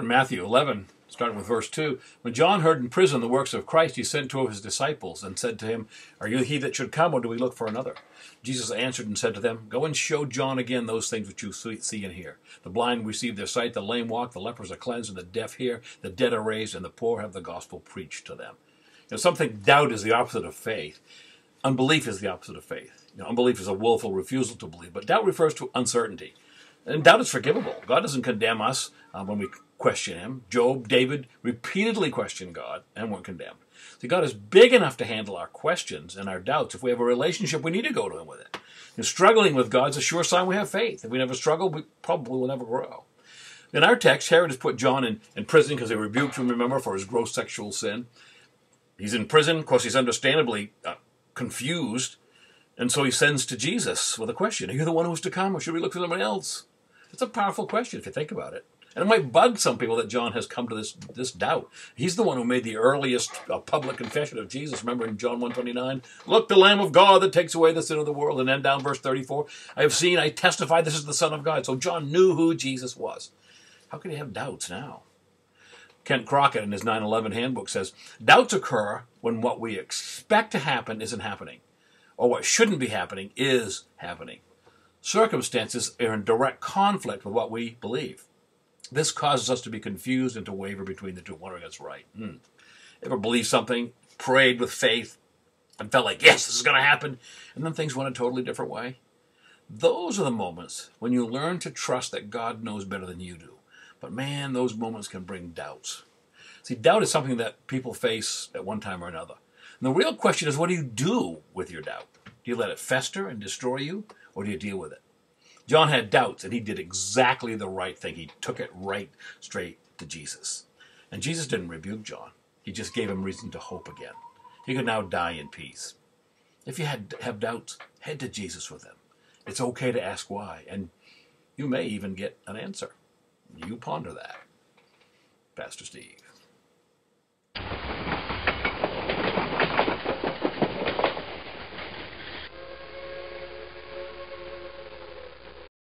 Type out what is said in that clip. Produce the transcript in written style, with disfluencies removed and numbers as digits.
in Matthew 11, starting with verse 2. When John heard in prison the works of Christ, he sent two of his disciples and said to him, "Are you he that should come, or do we look for another?" Jesus answered and said to them, "Go and show John again those things which you see and hear. The blind receive their sight, the lame walk, the lepers are cleansed, and the deaf hear, the dead are raised, and the poor have the gospel preached to them." Doubt is the opposite of faith. Unbelief is the opposite of faith. Unbelief is a willful refusal to believe, but doubt refers to uncertainty. And doubt is forgivable. God doesn't condemn us when we question him. Job, David repeatedly questioned God and weren't condemned. See, God is big enough to handle our questions and our doubts. If we have a relationship, we need to go to him with it. Struggling with God is a sure sign we have faith. If we never struggle, we probably will never grow. In our text, Herod has put John in prison because he rebuked him, remember, for his gross sexual sin. He's in prison. Of course, he's understandably confused. And so he sends to Jesus with a question. Are you the one who's to come, or should we look for somebody else? It's a powerful question if you think about it. And it might bug some people that John has come to this doubt. He's the one who made the earliest public confession of Jesus. Remember in John 1:29, "Look, the Lamb of God that takes away the sin of the world." And then down verse 34, I testify this is the Son of God. So John knew who Jesus was. How could he have doubts now? Kent Crockett in his 9/11 handbook says, doubts occur when what we expect to happen isn't happening, or what shouldn't be happening is happening. Circumstances are in direct conflict with what we believe. This causes us to be confused and to waver between the two, wondering it's right. Ever believed something, prayed with faith, and felt like, yes, this is going to happen, and then things went a totally different way? Those are the moments when you learn to trust that God knows better than you do. But man, those moments can bring doubts. See, doubt is something that people face at one time or another. And the real question is, what do you do with your doubt? Do you let it fester and destroy you, or do you deal with it? John had doubts, and he did exactly the right thing. He took it right straight to Jesus. And Jesus didn't rebuke John. He just gave him reason to hope again. He could now die in peace. If you have doubts, head to Jesus with them. It's okay to ask why, and you may even get an answer. You ponder that. Pastor Steve.